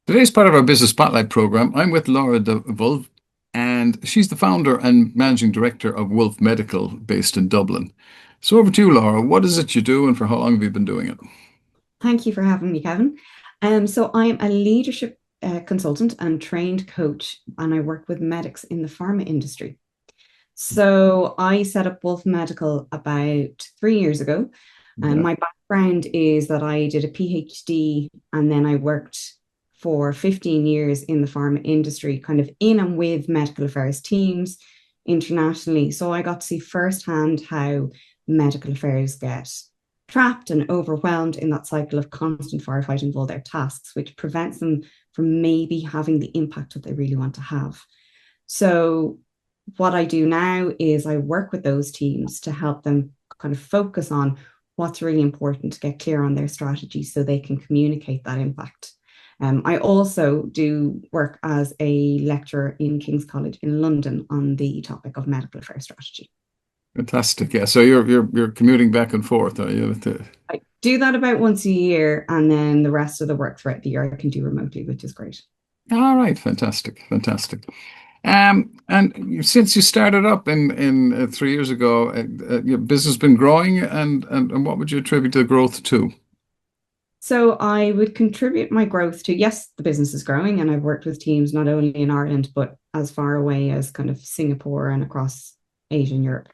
Today's part of our Business Spotlight program. I'm with Laura de Vulve, and she's the founder and managing director of Wolf Medical based in Dublin. So over to you, Laura. What is it you do and for how long have you been doing it? Thank you for having me, Kevin. So I'm a leadership consultant and trained coach, and I work with medics in the pharma industry. So I set up Wolf Medical about 3 years ago. And Yeah, my background is that I did a PhD and then I worked for 15 years in the pharma industry, kind of in and with medical affairs teams internationally. So I got to see firsthand how medical affairs get trapped and overwhelmed in that cycle of constant firefighting of all their tasks, which prevents them from maybe having the impact that they really want to have. So what I do now is I work with those teams to help them kind of focus on what's really important to get clear on their strategy so they can communicate that impact. I also do work as a lecturer in King's College in London on the topic of medical affairs strategy. fantastic. Yeah, so you're commuting back and forth, are you? I do that about once a year, and then the rest of the work throughout the year I can do remotely, which is great. All right, fantastic, fantastic. Since you started up in 3 years ago, your business has been growing, and what would you attribute the growth to? So I would contribute my growth to, yes, the business is growing, and I've worked with teams not only in Ireland, but as far away as kind of Singapore and across Asia and Europe.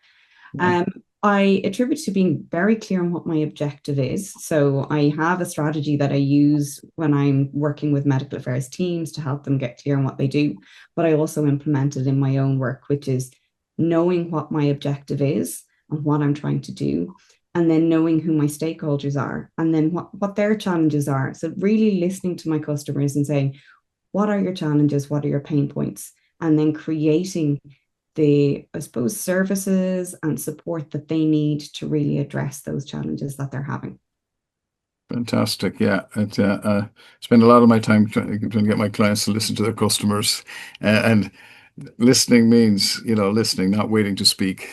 Yeah, Um, I attribute to being very clear on what my objective is. So I have a strategy that I use when I'm working with medical affairs teams to help them get clear on what they do. But I also implement it in my own work, which is knowing what my objective is and what I'm trying to do, and then knowing who my stakeholders are and then what their challenges are. So really listening to my customers and saying, what are your challenges? What are your pain points? And then creating the, I suppose, services and support that they need to really address those challenges that they're having. fantastic. Yeah, spend a lot of my time trying to get my clients to listen to their customers, and listening means, listening, not waiting to speak.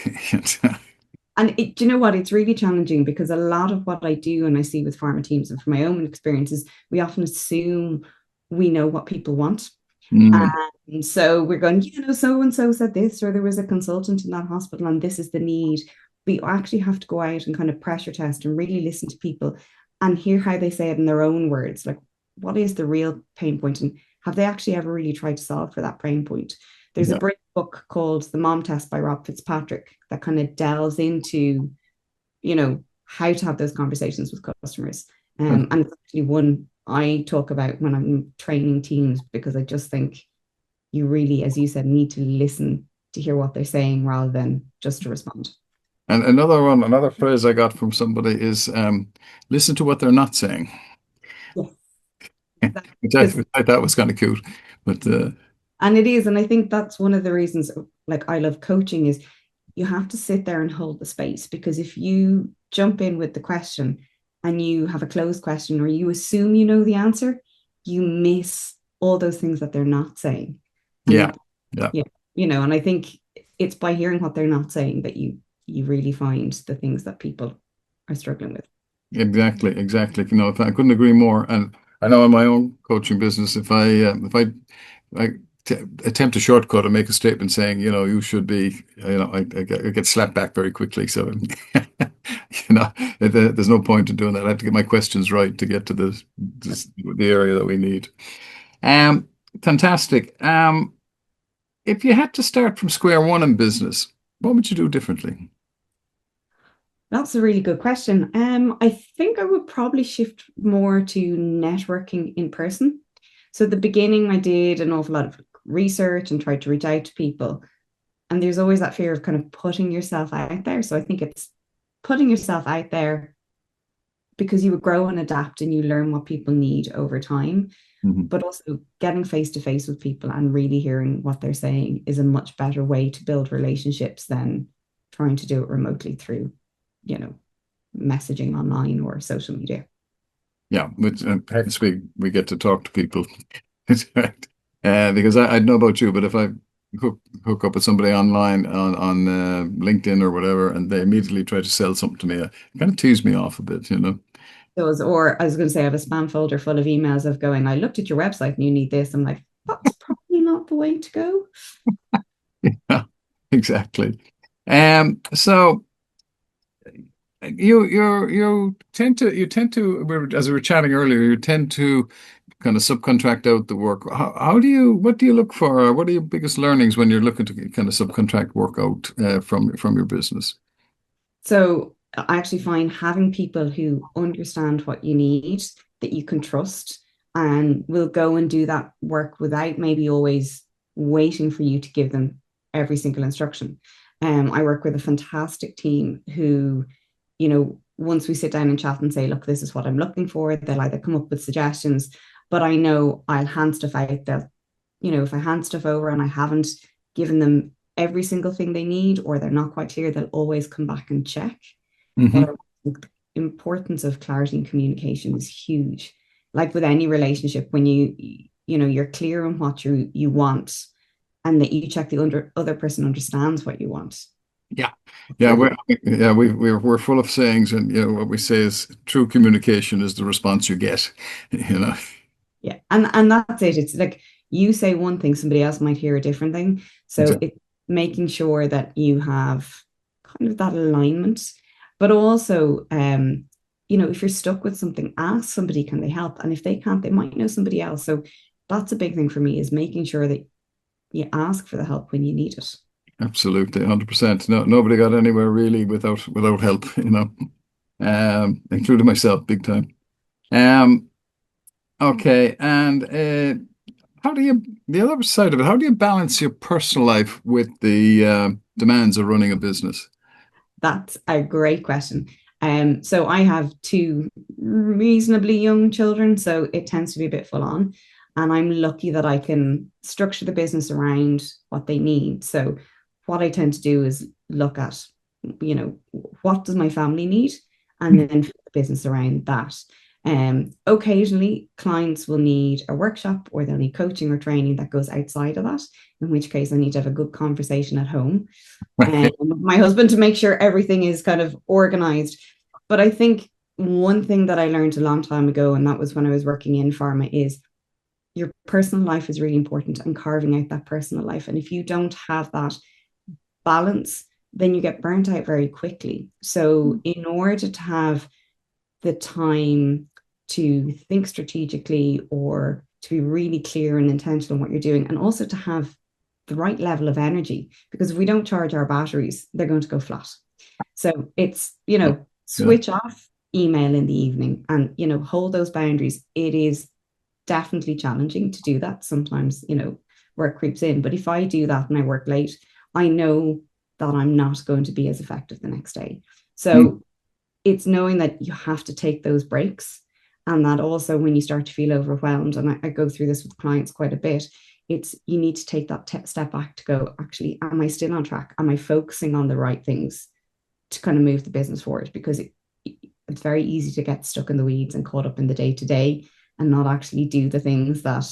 And do you know what? It's really challenging because a lot of what I do and I see with pharma teams and from my own experiences, we often assume we know what people want. Mm, And so we're going, so and so said this, or there was a consultant in that hospital, and this is the need. We actually have to go out and kind of pressure test and really listen to people and hear how they say it in their own words. Like, what is the real pain point? And have they actually ever really tried to solve for that pain point? There's a yeah. great book called The Mom Test by Rob Fitzpatrick that kind of delves into, how to have those conversations with customers. And it's actually one I talk about when I'm training teams because I just think you really, as you said, need to listen to hear what they're saying rather than just to respond. And another phrase I got from somebody is, listen to what they're not saying, Yes, exactly. which I thought was kind of cute. But And it is, and I think that's one of the reasons like I love coaching is you have to sit there and hold the space because if you jump in with the question and you have a closed question or you assume you know the answer, you miss all those things that they're not saying. yeah, And yeah, yeah, and I think it's by hearing what they're not saying that you really find the things that people are struggling with. exactly, exactly. I couldn't agree more. And I know in my own coaching business, if I attempt a shortcut and make a statement saying, you should be, I get slapped back very quickly. So, there's no point in doing that. I have to get my questions right to get to the area that we need. Um, Fantastic. If you had to start from square one in business, what would you do differently? That's a really good question. I think I would probably shift more to networking in person. So at the beginning, I did an awful lot of research and tried to reach out to people. And there's always that fear of kind of putting yourself out there. So I think it's putting yourself out there because you would grow and adapt and you learn what people need over time. Mhm. But also getting face to face with people and really hearing what they're saying is a much better way to build relationships than trying to do it remotely through, you know, messaging online or social media. Yeah, hence we get to talk to people. Because I know about you, but if I hook up with somebody online on LinkedIn or whatever, and they immediately try to sell something to me, it kind of tease me off a bit. Those, or I was going to say, I have a spam folder full of emails of going, I looked at your website and you need this. I'm like, that's probably not the way to go. Yeah, exactly. So as we were chatting earlier, you tend to kind of subcontract out the work. What do you look for? What are your biggest learnings when you're looking to kind of subcontract work out from your business? So I actually find having people who understand what you need, that you can trust, and will go and do that work without maybe always waiting for you to give them every single instruction. I work with a fantastic team who, once we sit down and chat and say, look, this is what I'm looking for, they'll either come up with suggestions, but I know I'll hand stuff out. If I hand stuff over and I haven't given them every single thing they need or they're not quite clear, they'll always come back and check. But I Hmm. think the importance of clarity and communication is huge. Like with any relationship, when you're clear on what you want and that you check the other person understands what you want. Yeah, It's yeah, really, we're full of sayings, and what we say is true communication is the response you get. You know, yeah. And that's it. It's like you say one thing, somebody else might hear a different thing. So exactly. it's making sure that you have kind of that alignment, but also if you're stuck with something, ask somebody, can they help? And if they can't, they might know somebody else. So that's a big thing for me, is making sure that you ask for the help when you need it. Absolutely, 100%. No, nobody got anywhere really without help. Including myself, big time. Um, okay, and how do you the other side of it? How do you balance your personal life with the demands of running a business? That's a great question. So I have two reasonably young children, so it tends to be a bit full on. And I'm lucky that I can structure the business around what they need. So what I tend to do is look at, what does my family need? And then fit the business around that. Occasionally, clients will need a workshop or they'll need coaching or training that goes outside of that, in which case I need to have a good conversation at home and my husband to make sure everything is kind of organized. But I think one thing that I learned a long time ago, and that was when I was working in pharma, is your personal life is really important and carving out that personal life. And if you don't have that balance, then you get burnt out very quickly. So, in order to have the time to think strategically or to be really clear and intentional in what you're doing, and also to have the right level of energy, because if we don't charge our batteries, they're going to go flat. So it's, Yeah. switch off email in the evening and, hold those boundaries. It is definitely challenging to do that. Sometimes, work creeps in. But if I do that and I work late, I know that I'm not going to be as effective the next day. Mm. So it's knowing that you have to take those breaks, and that also when you start to feel overwhelmed, and I go through this with clients quite a bit, it's you need to take that step back to go, actually, am I still on track? Am I focusing on the right things to kind of move the business forward? Because it's very easy to get stuck in the weeds and caught up in the day to day and not actually do the things that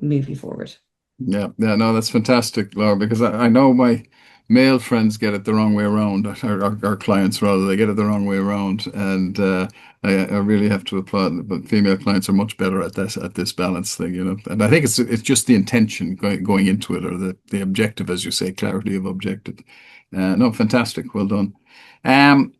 move you forward. Yeah, yeah, no, that's fantastic, Laura, because I know my male friends get it the wrong way around, our clients rather, they get it the wrong way around, and I really have to applaud. But female clients are much better at this balance thing, and I think it's just the intention going into it, or the objective, as you say, clarity of objective. No, fantastic, well done. Um,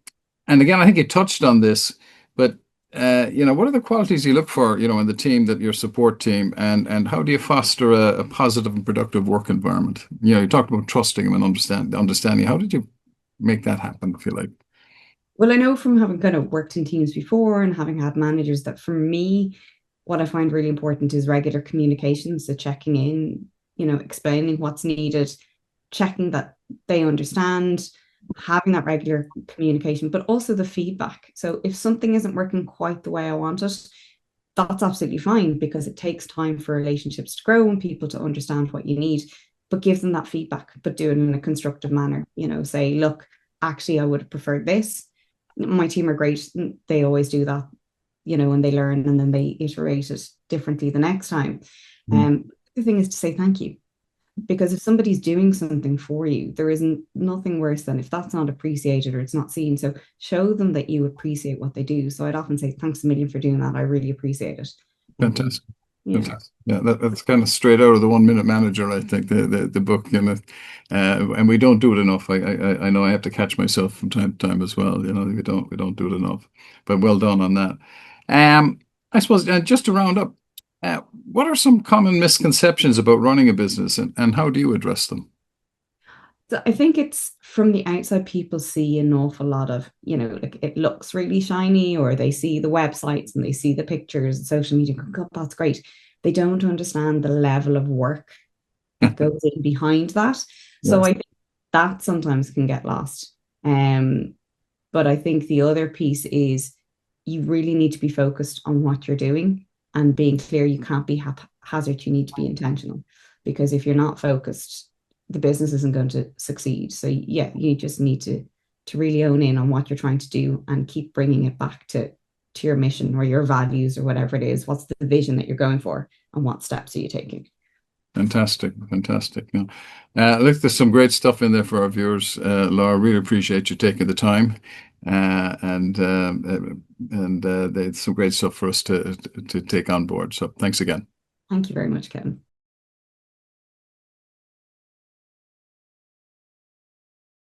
and again, I think you touched on this, but what are the qualities you look for, in the team, that your support team, and how do you foster a positive and productive work environment? You talked about trusting them and understanding. How did you make that happen, if you like? Well, I know from having kind of worked in teams before and having had managers that for me, what I find really important is regular communication. So checking in, explaining what's needed, checking that they understand, having that regular communication, but also the feedback. So if something isn't working quite the way I want it, that's absolutely fine, because it takes time for relationships to grow and people to understand what you need. But give them that feedback, but do it in a constructive manner. Say, look, actually, I would have preferred this. My team are great. They always do that, and they learn and then they iterate it differently the next time. Mm. The thing is to say thank you. because if somebody's doing something for you, there isn't nothing worse than if that's not appreciated or it's not seen. So show them that you appreciate what they do. So I'd often say, thanks a million for doing that. I really appreciate it. Um, Fantastic. yeah. Fantastic. Yeah, that's kind of straight out of the One Minute Manager, I think, the book, and we don't do it enough. I know I have to catch myself from time to time as well. We don't do it enough. But well done on that. Um, I suppose just to round up, what are some common misconceptions about running a business, and how do you address them? So I think it's from the outside, people see an awful lot of, like it looks really shiny, or they see the websites and they see the pictures and social media. God, that's great. They don't understand the level of work that goes in behind that. So Yes, I think that sometimes can get lost. But I think the other piece is you really need to be focused on what you're doing and being clear. You can't be haphazard. You need to be intentional, because if you're not focused, the business isn't going to succeed. So yeah, you just need to really own in on what you're trying to do and keep bringing it back to your mission or your values or whatever it is. What's the vision that you're going for, and what steps are you taking? fantastic, fantastic. No. Look, there's some great stuff in there for our viewers. Laura, really appreciate you taking the time, and there's some great stuff for us to take on board. So thanks again. Thank you very much, Kevin.